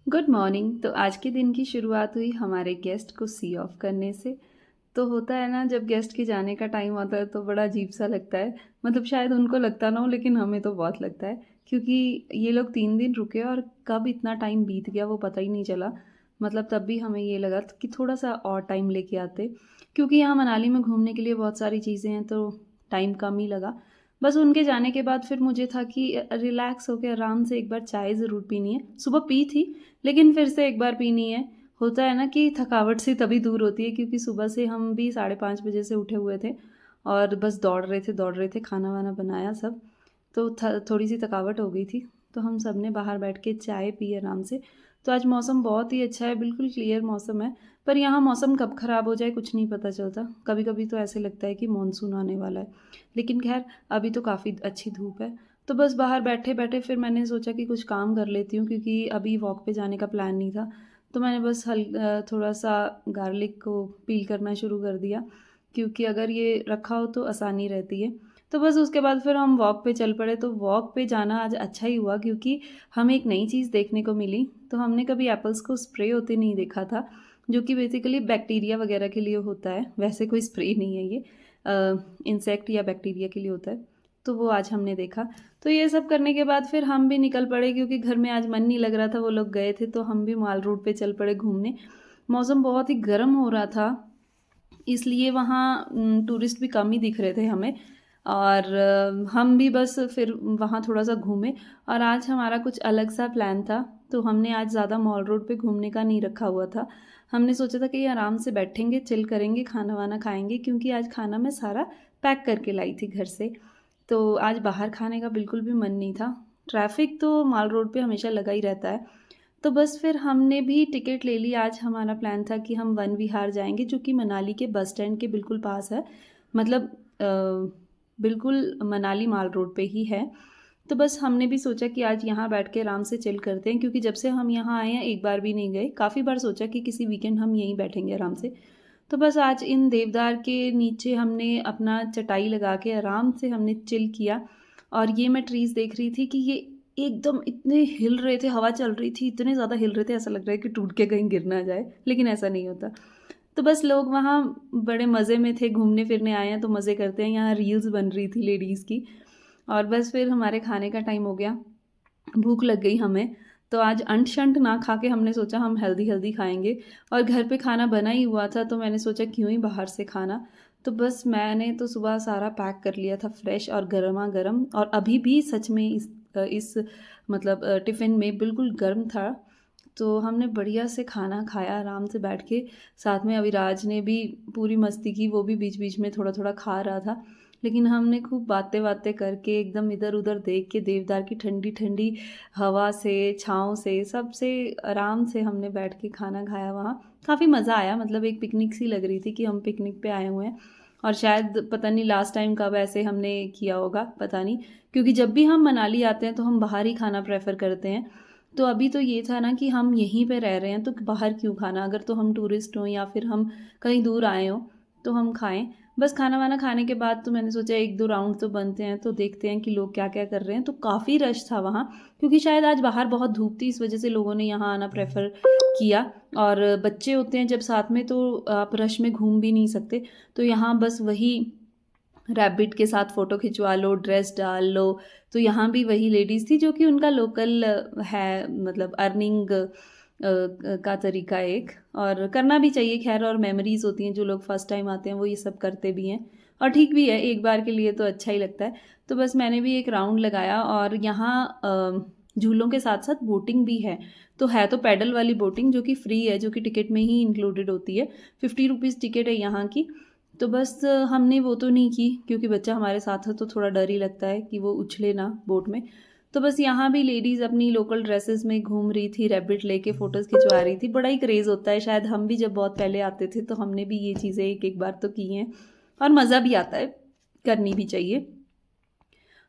Good morning. तो आज के दिन की शुरुआत हुई हमारे गेस्ट को सी ऑफ करने से। तो होता है ना, जब गेस्ट के जाने का टाइम आता है तो बड़ा अजीब सा लगता है। मतलब शायद उनको लगता ना हो, लेकिन हमें तो बहुत लगता है, क्योंकि ये लोग 3 दिन रुके और कब इतना टाइम बीत गया वो पता ही नहीं चला। मतलब तब भी हमें ये लगा कि थोड़ा सा और टाइम लेके आते, क्योंकि यहाँ मनाली में घूमने के लिए बहुत सारी चीज़ें हैं, तो टाइम कम ही लगा। बस उनके जाने के बाद फिर मुझे था कि रिलैक्स होकर आराम से एक बार चाय ज़रूर पीनी है। सुबह पी थी, लेकिन फिर से एक बार पीनी है। होता है ना कि थकावट से तभी दूर होती है, क्योंकि सुबह से हम भी 5:30 बजे से उठे हुए थे और बस दौड़ रहे थे, खाना वाना बनाया सब। तो थोड़ी सी थकावट हो गई थी, तो हम सब ने बाहर बैठ के चाय पी आराम से। तो आज मौसम बहुत ही अच्छा है, बिल्कुल क्लियर मौसम है। पर यहाँ मौसम कब ख़राब हो जाए कुछ नहीं पता चलता। कभी कभी तो ऐसे लगता है कि मानसून आने वाला है, लेकिन खैर अभी तो काफ़ी अच्छी धूप है। तो बस बाहर बैठे बैठे फिर मैंने सोचा कि कुछ काम कर लेती हूँ, क्योंकि अभी वॉक पे जाने का प्लान नहीं था। तो मैंने बस थोड़ा सा गार्लिक को पील करना शुरू कर दिया, क्योंकि अगर ये रखा हो तो आसानी रहती है। तो बस उसके बाद फिर हम वॉक पे चल पड़े। तो वॉक पे जाना आज अच्छा ही हुआ, क्योंकि हमें एक नई चीज़ देखने को मिली। तो हमने कभी एप्पल्स को स्प्रे होते नहीं देखा था, जो कि बेसिकली बैक्टीरिया वगैरह के लिए होता है। वैसे कोई स्प्रे नहीं है ये, इंसेक्ट या बैक्टीरिया के लिए होता है। तो वो आज हमने देखा। तो ये सब करने के बाद फिर हम भी निकल पड़े, क्योंकि घर में आज मन नहीं लग रहा था, वो लोग गए थे, तो हम भी माल रोड पे चल पड़े घूमने। मौसम बहुत ही गर्म हो रहा था, इसलिए वहाँ टूरिस्ट भी कम ही दिख रहे थे हमें। और हम भी बस फिर वहाँ थोड़ा सा घूमे। और आज हमारा कुछ अलग सा प्लान था। तो हमने आज ज़्यादा मॉल रोड पे घूमने का नहीं रखा हुआ था। हमने सोचा था कि आराम से बैठेंगे, चिल करेंगे, खाना वाना खाएंगे, क्योंकि आज खाना मैं सारा पैक करके लाई थी घर से। तो आज बाहर खाने का बिल्कुल भी मन नहीं था। ट्रैफ़िक तो माल रोड पे हमेशा लगा ही रहता है। तो बस फिर हमने भी टिकट ले ली। आज हमारा प्लान था कि हम वन विहार जाएँगे, जो कि मनाली के बस स्टैंड के बिल्कुल पास है। मतलब बिल्कुल मनाली माल रोड पे ही है। तो बस हमने भी सोचा कि आज यहाँ बैठ के आराम से चिल करते हैं, क्योंकि जब से हम यहाँ आए हैं एक बार भी नहीं गए। काफ़ी बार सोचा कि किसी वीकेंड हम यहीं बैठेंगे आराम से। तो बस आज इन देवदार के नीचे हमने अपना चटाई लगा के आराम से हमने चिल किया। और ये मैं ट्रीज़ देख रही थी कि ये एकदम इतने हिल रहे थे, हवा चल रही थी, इतने ज़्यादा हिल रहे थे, ऐसा लग रहा है कि टूट के कहीं गिर ना जाए, लेकिन ऐसा नहीं होता। तो बस लोग वहाँ बड़े मज़े में थे, घूमने फिरने आए हैं तो मज़े करते हैं। यहाँ रील्स बन रही थी लेडीज़ की। और बस फिर हमारे खाने का टाइम हो गया, भूख लग गई हमें। तो आज अंट-शंट ना खा के हमने सोचा हम हेल्दी-हेल्दी खाएँगे। और घर पे खाना बना ही हुआ था, तो मैंने सोचा क्यों ही बाहर से खाना। तो बस मैंने तो सुबह सारा पैक कर लिया था फ्रेश और गरमा-गरम, और अभी भी सच में इस मतलब टिफ़िन में बिल्कुल गर्म था। तो हमने बढ़िया से खाना खाया आराम से बैठ के। साथ में अविराज ने भी पूरी मस्ती की, वो भी बीच-बीच में थोड़ा-थोड़ा खा रहा था। लेकिन हमने खूब बातें-वातें करके एकदम इधर-उधर देख के देवदार की ठंडी-ठंडी हवा से, छाँव से, सबसे आराम से हमने बैठ के खाना खाया वहाँ। काफ़ी मज़ा आया, मतलब एक पिकनिक सी लग रही थी कि हम पिकनिक पे आए हुए हैं। और शायद पता नहीं लास्ट टाइम कब ऐसे हमने किया होगा, पता नहीं। क्योंकि जब भी हम मनाली आते हैं तो हम बाहर ही खाना प्रेफ़र करते हैं। तो अभी तो ये था ना कि हम यहीं पे रह रहे हैं, तो बाहर क्यों खाना? अगर तो हम टूरिस्ट हों या फिर हम कहीं दूर आए हों, तो हम खाएँ। बस खाना-वाना खाने के बाद तो मैंने सोचा 1-2 राउंड तो बनते हैं, तो देखते हैं कि लोग क्या-क्या कर रहे हैं। तो काफ़ी रश था वहाँ, क्योंकि शायद आज बाहर बहुत धूप थी, इस वज़ह से लोगों ने यहाँ आना प्रेफ़र किया। और बच्चे होते हैं जब साथ में, तो आप रश में घूम भी नहीं सकते। तो यहाँ बस वही रैबिट के साथ फ़ोटो खिंचवा लो, ड्रेस डाल लो। तो यहाँ भी वही लेडीज़ थी, जो कि उनका लोकल है, मतलब अर्निंग का तरीका एक। और करना भी चाहिए खैर, और मेमोरीज़ होती हैं, जो लोग फर्स्ट टाइम आते हैं वो ये सब करते भी हैं। और ठीक भी है, एक बार के लिए तो अच्छा ही लगता है। तो बस मैंने भी एक राउंड लगाया। और यहाँ झूलों के साथ-साथ बोटिंग भी है। तो है तो पैडल वाली बोटिंग, जो कि फ्री है, जो कि टिकट में ही इंक्लूडेड होती है। 50 रुपीज़ टिकट है यहाँ की। तो बस हमने वो तो नहीं की, क्योंकि बच्चा हमारे साथ है तो थोड़ा डर ही लगता है कि वो उछले ना बोट में। तो बस यहाँ भी लेडीज़ अपनी लोकल ड्रेसेस में घूम रही थी, रैबिट लेके फ़ोटोज़ खिंचवा रही थी। बड़ा ही क्रेज़ होता है, शायद हम भी जब बहुत पहले आते थे तो हमने भी ये चीज़ें एक-एक बार तो की हैं। और मज़ा भी आता है, करनी भी चाहिए।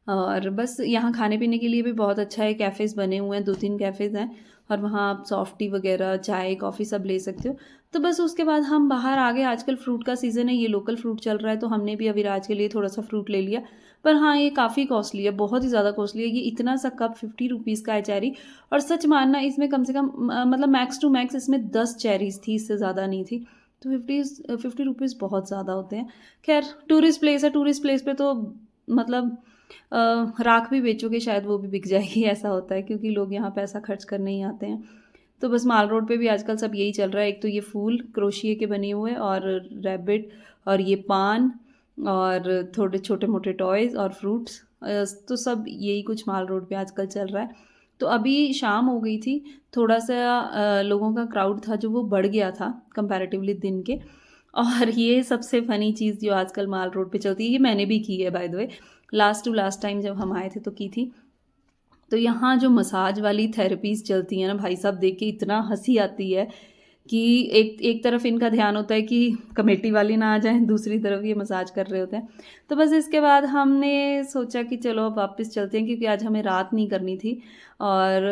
और बस यहाँ खाने-पीने के लिए भी बहुत अच्छा है, कैफ़ेज़ बने हुए हैं, 2-3 कैफ़ेज़ हैं। और वहाँ आप सॉफ्ट टी वगैरह चाय कॉफ़ी सब ले सकते हो। तो बस उसके बाद हम बाहर आ गए। आजकल फ्रूट का सीज़न है, ये लोकल फ्रूट चल रहा है, तो हमने भी अविराज के लिए थोड़ा सा फ्रूट ले लिया। पर हाँ, ये काफ़ी कॉस्टली है, बहुत ही ज़्यादा कॉस्टली है। ये इतना सा कप 50 रुपीज़ का है चेरी। और सच मानना, इसमें कम से कम मतलब मैक्स टू मैक्स इसमें 10 चेरीज़ थी, इससे ज़्यादा नहीं थी। तो 50 रुपीज़ बहुत ज़्यादा होते हैं। खैर, टूरिस्ट प्लेस है, टूरिस्ट प्लेस पे तो मतलब अ, राख भी बेचोगे शायद वो भी बिक जाएगी, ऐसा होता है, क्योंकि लोग यहाँ पैसा खर्च करने ही आते हैं। तो बस माल रोड पे भी आजकल सब यही चल रहा है। एक तो ये फूल क्रोशिए के बने हुए और रैबिट और ये पान और थोड़े छोटे मोटे टॉयज़ और फ्रूट्स, तो सब यही कुछ माल रोड पे आजकल चल रहा है। तो अभी शाम हो गई थी, थोड़ा सा लोगों का क्राउड था जो वो बढ़ गया था कंपैरेटिवली दिन के। और ये सबसे फ़नी चीज़ जो आजकल माल रोड पे चलती है, ये मैंने भी की है by the way. Last to last time जब हम आए थे तो की थी। तो यहाँ जो मसाज वाली थेरेपीज़ चलती हैं ना भाई साहब, देख के इतना हँसी आती है कि एक एक तरफ इनका ध्यान होता है कि कमेटी वाली ना आ जाए, दूसरी तरफ ये मसाज कर रहे होते हैं। तो बस इसके बाद हमने सोचा कि चलो अब वापस चलते हैं, क्योंकि आज हमें रात नहीं करनी थी। और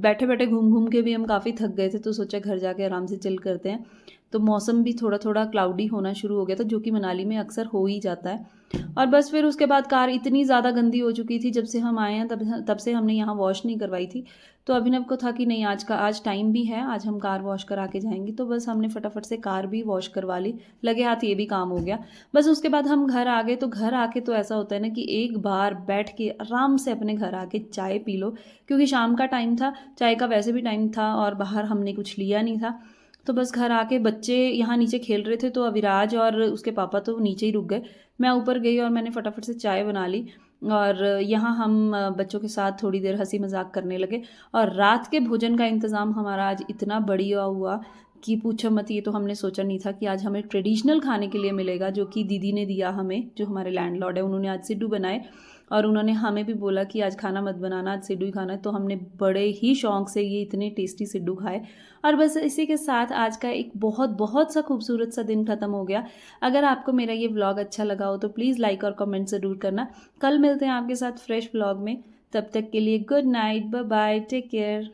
बैठे बैठे घूम घूम के भी हम काफ़ी थक गए थे, तो सोचा घर जाके आराम से चिल करते हैं। तो मौसम भी थोड़ा थोड़ा क्लाउडी होना शुरू हो गया था, जो कि मनाली में अक्सर हो ही जाता है। और बस फिर उसके बाद कार इतनी ज़्यादा गंदी हो चुकी थी जब से हम आए हैं, तब तब से हमने यहाँ वॉश नहीं करवाई थी। तो अभिनव को था कि नहीं, आज टाइम भी है, आज हम कार वॉश करा के जाएंगे। तो बस हमने फटाफट से कार भी वॉश करवा ली, लगे हाथ ये भी काम हो गया। बस उसके बाद हम घर आ गए। तो घर आके तो ऐसा होता है ना कि एक बार बैठ के आराम से अपने घर आके चाय पी लो, क्योंकि शाम का टाइम था, चाय का वैसे भी टाइम था और बाहर हमने कुछ लिया नहीं था। तो बस घर आके बच्चे यहाँ नीचे खेल रहे थे, तो अविराज और उसके पापा तो नीचे ही रुक गए। मैं ऊपर गई और मैंने फटाफट से चाय बना ली। और यहाँ हम बच्चों के साथ थोड़ी देर हंसी मजाक करने लगे। और रात के भोजन का इंतज़ाम हमारा आज इतना बढ़िया हुआ कि पूछो मत। ये तो हमने सोचा नहीं था कि आज हमें ट्रेडिशनल खाने के लिए मिलेगा, जो कि दीदी ने दिया हमें, जो हमारे लैंडलॉर्ड है, उन्होंने आज सिड्डू बनाए। और उन्होंने हमें भी बोला कि आज खाना मत बनाना, आज सिड्डू ही खाना है। तो हमने बड़े ही शौक से ये इतने टेस्टी सिड्डू खाए। और बस इसी के साथ आज का एक बहुत बहुत सा खूबसूरत सा दिन ख़त्म हो गया। अगर आपको मेरा ये व्लॉग अच्छा लगा हो तो प्लीज़ लाइक और कमेंट ज़रूर करना। कल मिलते हैं आपके साथ फ्रेश व्लॉग में। तब तक के लिए good night, bye bye, take care.